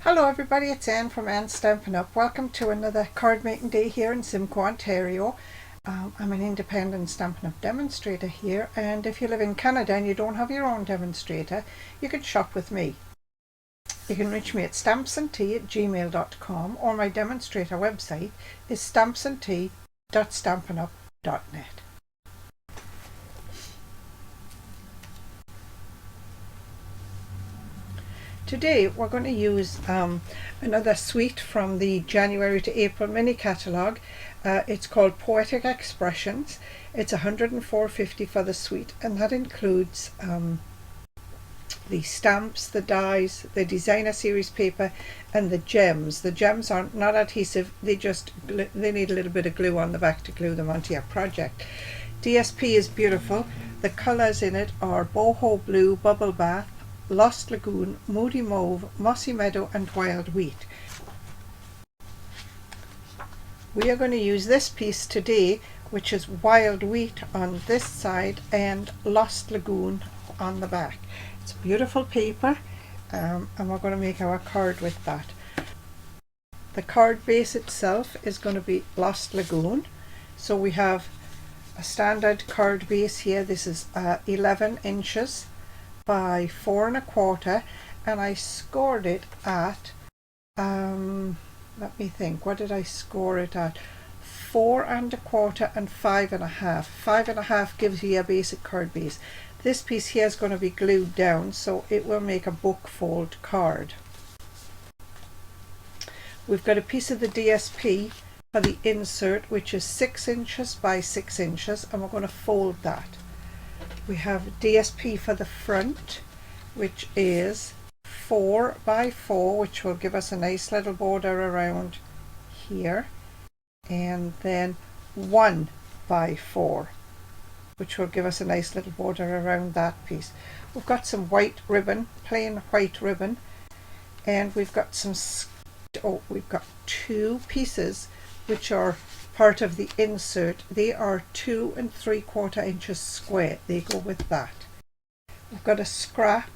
Hello everybody, it's Anne from Anne's Stampin'Up. Welcome to another card making day here in Simcoe, Ontario. I'm an independent Stampin' Up demonstrator here, and if you live in Canada and you don't have your own demonstrator, you can shop with me. You can reach me at stampsandtea@gmail.com, or my demonstrator website is stampsandtea.stampinup.net. Today we're going to use another suite from the January to April mini catalogue. It's called Poetic Expressions. It's $104.50 for the suite, and that includes the stamps, the dies, the designer series paper, and the gems. The gems are not adhesive, they need a little bit of glue on the back to glue them onto your project. DSP is beautiful. The colours in it are Boho Blue, Bubble Bath, Lost Lagoon, Moody Mauve, Mossy Meadow, and Wild Wheat. We are going to use this piece today, which is Wild Wheat on this side and Lost Lagoon on the back. It's beautiful paper, and we're going to make our card with that. The card base itself is going to be Lost Lagoon. So we have a standard card base here. This is 11 inches by 4 1/4, and I scored it at let me think, what did I score it at? 4 1/4 and 5 1/2. 5 1/2 gives you a basic card base. This piece here is going to be glued down, so it will make a book fold card. We've got a piece of the DSP for the insert, which is 6 inches by 6 inches, and we're going to fold that. We have DSP for the front, which is 4 by 4, which will give us a nice little border around here, and then 1 by 4, which will give us a nice little border around that piece. We've got some white ribbon, plain white ribbon, and we've got we've got 2 pieces which are part of the insert. They are 2 3/4 inches square. They go with that. We've got a scrap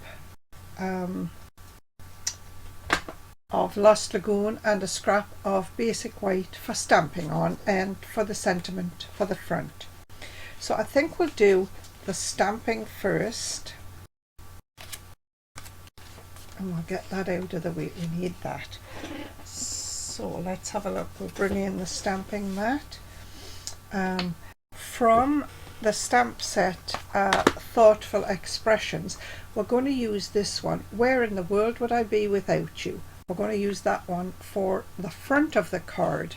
of Lost Lagoon and a scrap of basic white for stamping on and for the sentiment for the front. So I think we'll do the stamping first, and we'll get that out of the way. We need that. So let's have a look. We'll bring in the stamping mat. From the stamp set Thoughtful Expressions, we're going to use this one, Where in the World Would I Be Without You? We're going to use that one for the front of the card.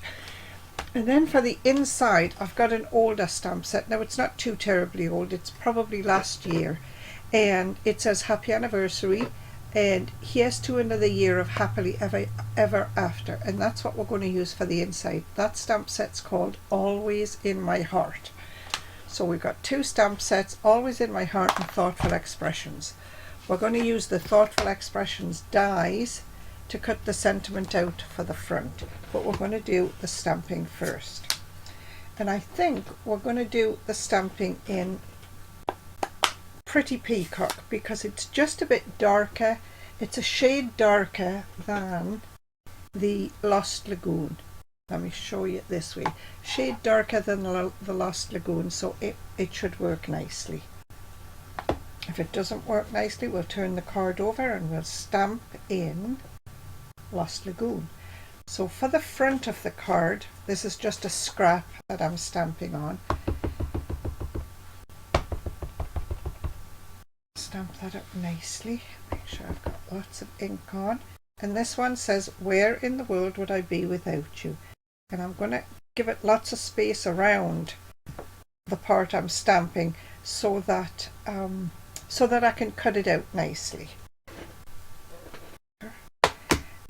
And then for the inside, I've got an older stamp set. Now it's not too terribly old, it's probably last year, and it says Happy Anniversary, and here's to another year of happily ever after, and that's what we're going to use for the inside. That stamp set's called Always in My Heart. So we've got 2 stamp sets, Always in My Heart and Thoughtful Expressions. We're going to use the Thoughtful Expressions dies to cut the sentiment out for the front, but we're going to do the stamping first. And I think we're going to do the stamping in Pretty Peacock because it's just a bit darker. It's a shade darker than the Lost Lagoon. Let me show you it this way. Shade darker than the Lost Lagoon, so it should work nicely. If it doesn't work nicely, we'll turn the card over and we'll stamp in Lost Lagoon. So for the front of the card, this is just a scrap that I'm stamping on. Stamp that up nicely, make sure I've got lots of ink on. And this one says, Where in the World Would I Be Without You? And I'm going to give it lots of space around the part I'm stamping so that I can cut it out nicely.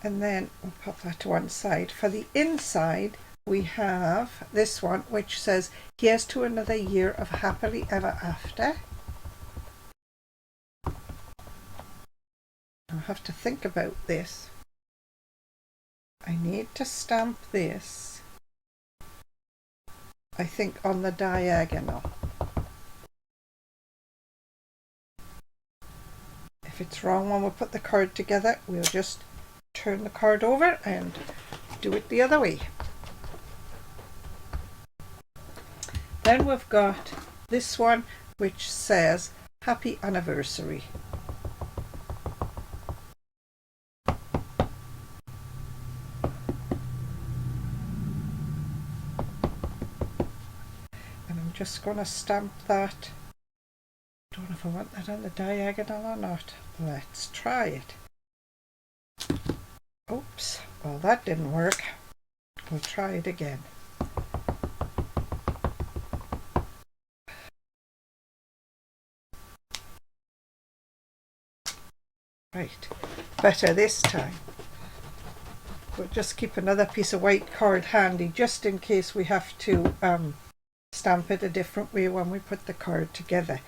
And then we'll pop that to one side. For the inside, we have this one which says, Here's to another year of happily ever after. I'll have to think about this. I need to stamp this, I think, on the diagonal. If it's wrong when we put the card together, we'll just turn the card over and do it the other way. Then we've got this one which says Happy Anniversary. And I'm just going to stamp that. Don't know if I want that on the diagonal or not. Let's try it. Oops, well that didn't work. We'll try it again. Right, better this time. We'll just keep another piece of white card handy just in case we have to stamp it a different way when we put the card together.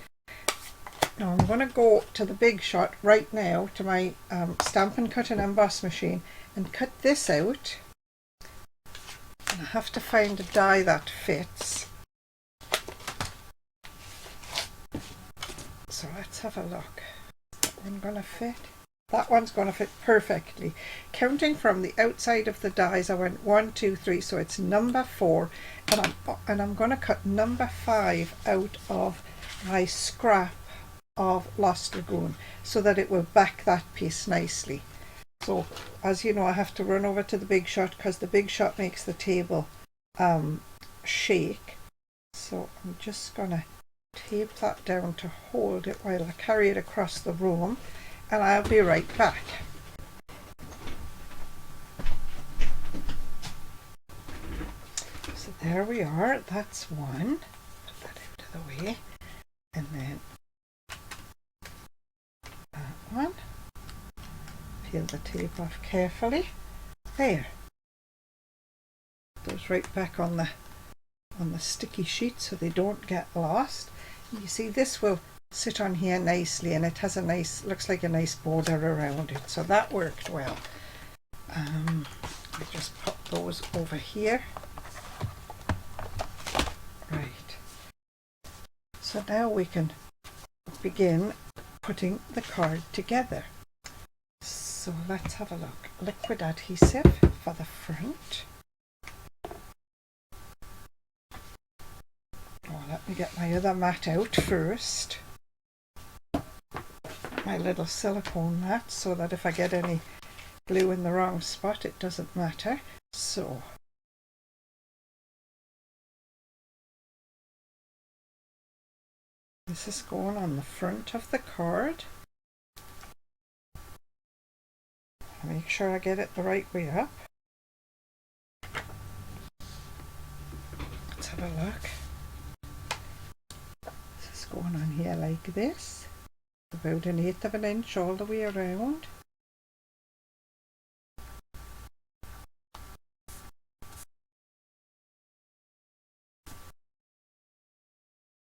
Now I'm going to go to the Big Shot right now to my Stampin' Cut and Emboss machine and cut this out. And I have to find a die that fits. So let's have a look. Is that one going to fit? That one's going to fit perfectly. Counting from the outside of the dies, I went 1, 2, 3, so it's number 4, and I'm going to cut number 5 out of my scrap of Lost Lagoon so that it will back that piece nicely. So as you know, I have to run over to the Big Shot because the Big Shot makes the table shake. So I'm just going to tape that down to hold it while I carry it across the room, and I'll be right back. So there we are, that's one. Put that out of the way. And then that one. Peel the tape off carefully. There. Those right back on the sticky sheet so they don't get lost. You see, this will sit on here nicely, and it has a nice, looks like a nice border around it, so that worked well. I just pop those over here. Right, so now we can begin putting the card together. So let's have a look. Liquid adhesive for the front. Oh, let me get my other mat out first. My little silicone mat, so that if I get any glue in the wrong spot, it doesn't matter. So this is going on the front of the card. Make sure I get it the right way up. Let's have a look. This is going on here like this. About 1/8 of an inch all the way around.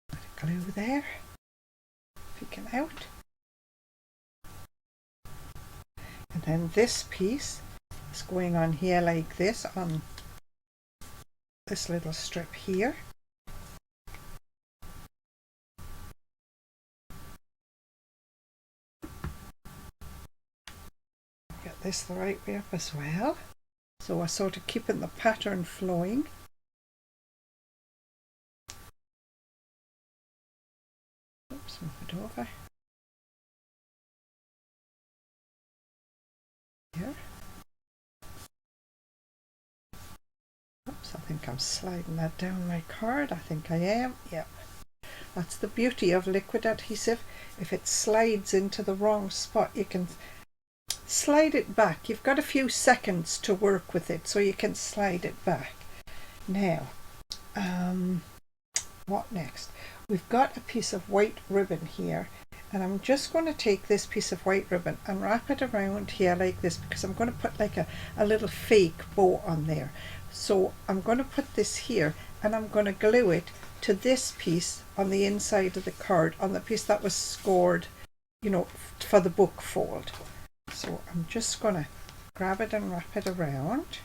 Bit of glue there, peeking out. And then this piece is going on here like this on this little strip here. Get this the right way up as well. So we're sort of keeping the pattern flowing. Oops, move it over. Here. Oops, I think I'm sliding that down my card. I think I am. Yep. That's the beauty of liquid adhesive. If it slides into the wrong spot, you can slide it back. You've got a few seconds to work with it, so you can slide it back. Now, what next? We've got a piece of white ribbon here, and I'm just going to take this piece of white ribbon and wrap it around here like this, because I'm going to put like a little fake bow on there. So I'm going to put this here, and I'm going to glue it to this piece on the inside of the card, on the piece that was scored, you know, for the book fold. So I'm just going to grab it and wrap it around.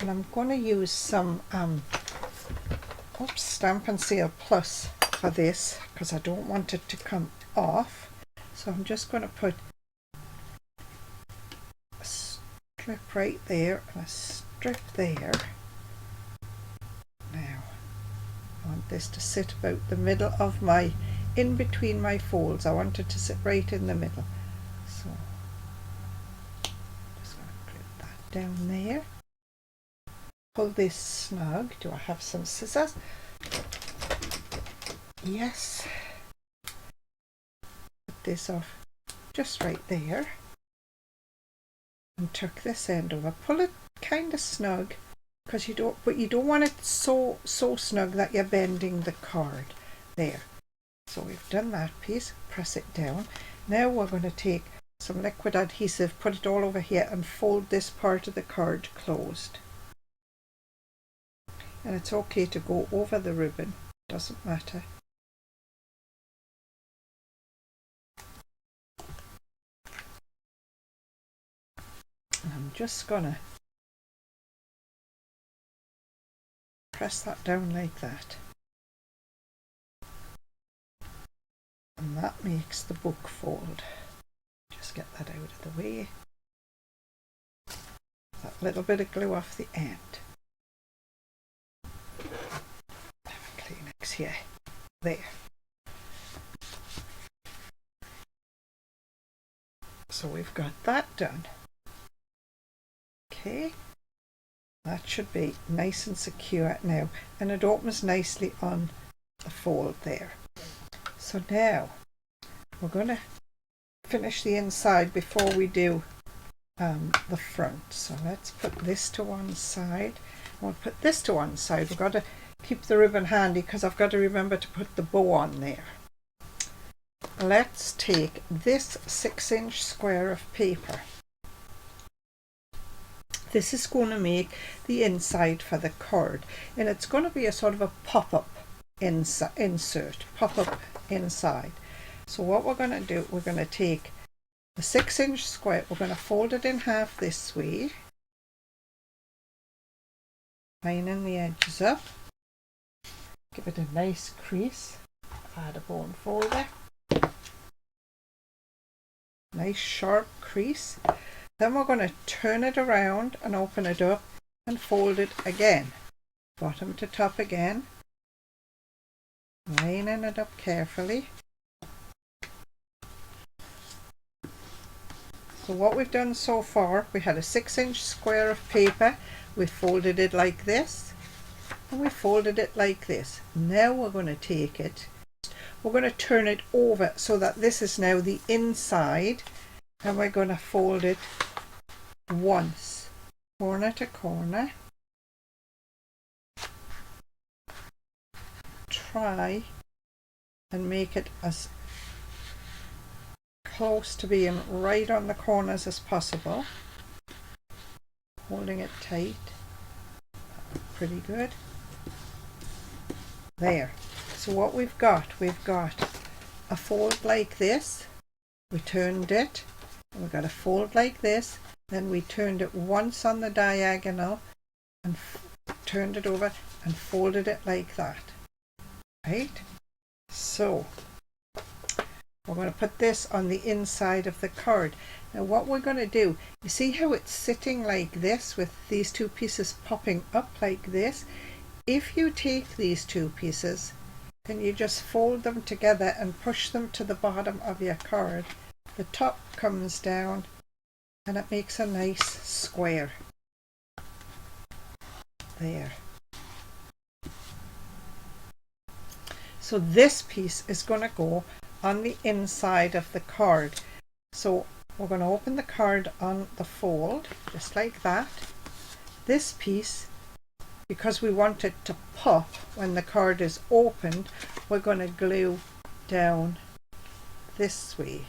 And I'm going to use some Stampin' Seal Plus for this, because I don't want it to come off. So I'm just going to put strip right there and a strip there. Now I want this to sit about the middle of my, in between my folds. I want it to sit right in the middle. So just going to clip that down there. Pull this snug. Do I have some scissors? Yes. Put this off just right there. And tuck this end over. Pull it kind of snug, because you don't want it so snug that you're bending the card. There. So we've done that piece. Press it down. Now we're going to take some liquid adhesive, put it all over here, and fold this part of the card closed. And it's okay to go over the ribbon. Doesn't matter. I'm just gonna press that down like that, and that makes the book fold. Just get that out of the way. That little bit of glue off the end. Kleenex here. There. So we've got that done. Okay, that should be nice and secure now, and it opens nicely on the fold there. So now we're going to finish the inside before we do the front. So let's put this to one side. I want to put this to one side. We've got to keep the ribbon handy because I've got to remember to put the bow on there. Let's take this 6-inch square of paper. This is going to make the inside for the card, and it's going to be a sort of a pop-up insert, pop-up inside. So what we're going to do, we're going to take the 6-inch square, we're going to fold it in half this way, lining the edges up, give it a nice crease, add a bone folder, nice sharp crease. Then we're going to turn it around and open it up and fold it again, bottom to top again, lining it up carefully. So what we've done so far, we had a 6-inch square of paper, we folded it like this, and we folded it like this. Now we're going to take it, we're going to turn it over so that this is now the inside, and we're going to fold it once, corner to corner. Try and make it as close to being right on the corners as possible, holding it tight. Pretty good. There. So what we've got a fold like this, we turned it, and we've got a fold like this, then we turned it once on the diagonal and turned it over and folded it like that. Right? So we're going to put this on the inside of the card. Now what we're going to do, you see how it's sitting like this with these two pieces popping up like this? If you take these two pieces and you just fold them together and push them to the bottom of your card, the top comes down and it makes a nice square. There. So this piece is going to go on the inside of the card. So we're going to open the card on the fold, just like that. This piece, because we want it to pop when the card is opened, we're going to glue down this way,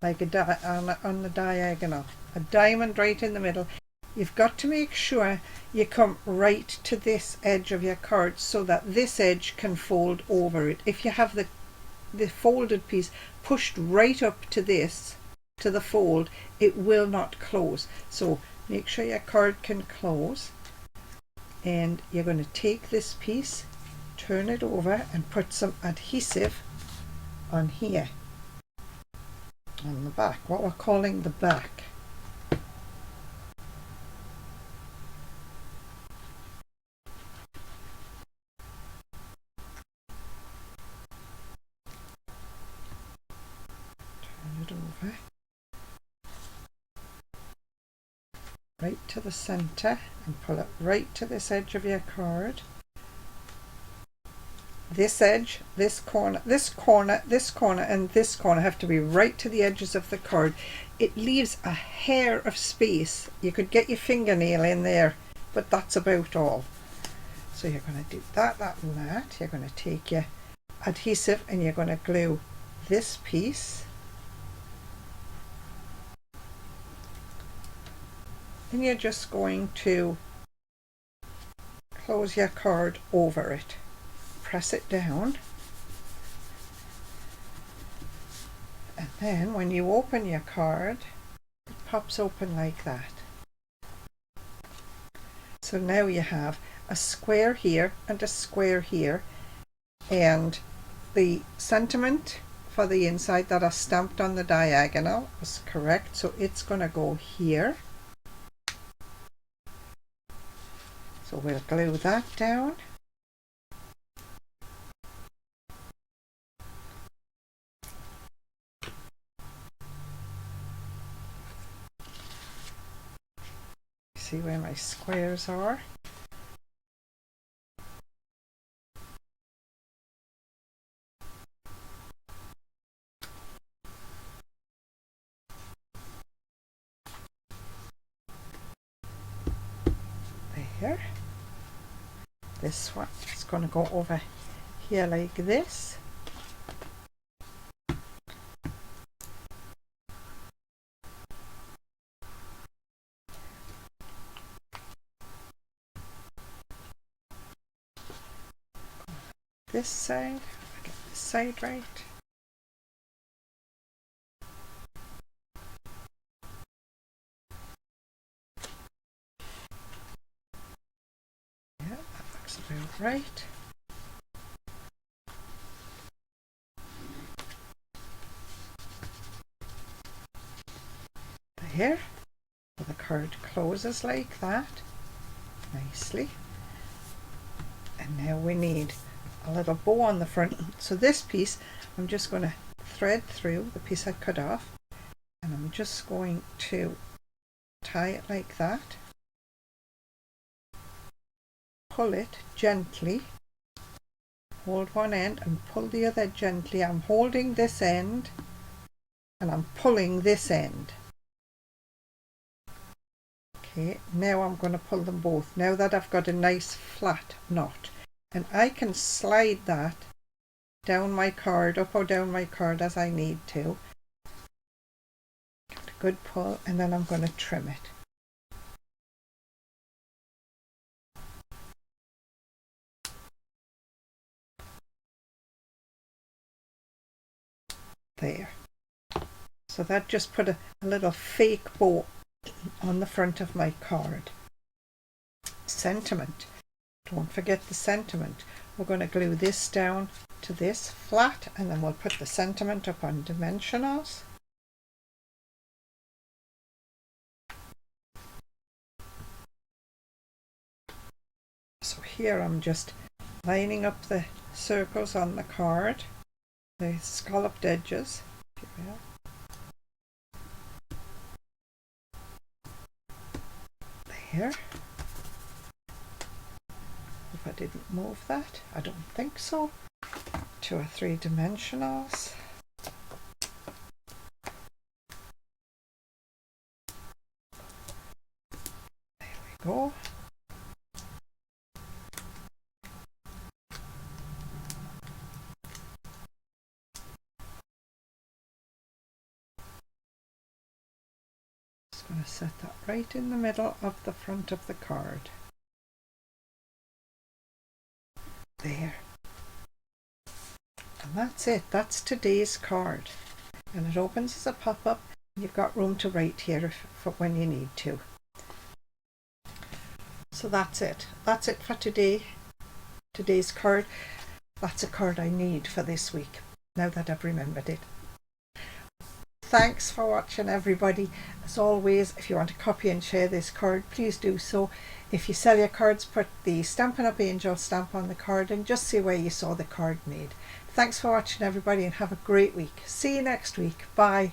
like on the diagonal, a diamond right in the middle. You've got to make sure you come right to this edge of your card so that this edge can fold over it. If you have the folded piece pushed right up to this, to the fold, it will not close. So make sure your card can close, and you're going to take this piece, turn it over and put some adhesive on here, on the back, what we're calling the back. it over right to the center and pull it right to this edge of your card. This edge, this corner, this corner, this corner and this corner have to be right to the edges of the card. It leaves a hair of space. You could get your fingernail in there, but that's about all. So you're going to do that, that and that. You're going to take your adhesive and you're going to glue this piece. And you're just going to close your card over it. Press it down, and then when you open your card, it pops open like that. So now you have a square here and a square here, and the sentiment for the inside that are stamped on the diagonal is correct, so it's going to go here. So we'll glue that down. See where my squares are. There. This one is going to go over here like this. This side, get this side right. Yeah, that looks about right. There, so the card closes like that, nicely. And now we need a little bow on the front. So this piece, I'm just going to thread through the piece I cut off, and I'm just going to tie it like that. Pull it gently. Hold one end and pull the other gently. I'm holding this end and I'm pulling this end. Okay, now I'm going to pull them both. Now that I've got a nice flat knot. And I can slide that down my card, up or down my card as I need to. Get a good pull, and then I'm going to trim it. There. So that just put a little fake bow on the front of my card. Sentiment. Don't forget the sentiment. We're going to glue this down to this flat, and then we'll put the sentiment up on dimensionals. So here I'm just lining up the circles on the card, the scalloped edges. There. I didn't move that. I don't think so. 2 or 3 dimensionals. There we go. Just going to set that right in the middle of the front of the card. There. And that's it. That's today's card. And it opens as a pop-up. You've got room to write here for when you need to. So that's it. That's it for today. Today's card. That's a card I need for this week, now that I've remembered it. Thanks for watching, everybody. As always, if you want to copy and share this card, please do so. If you sell your cards, put the Stampin' Up! Angel stamp on the card and just see where you saw the card made. Thanks for watching, everybody, and have a great week. See you next week. Bye.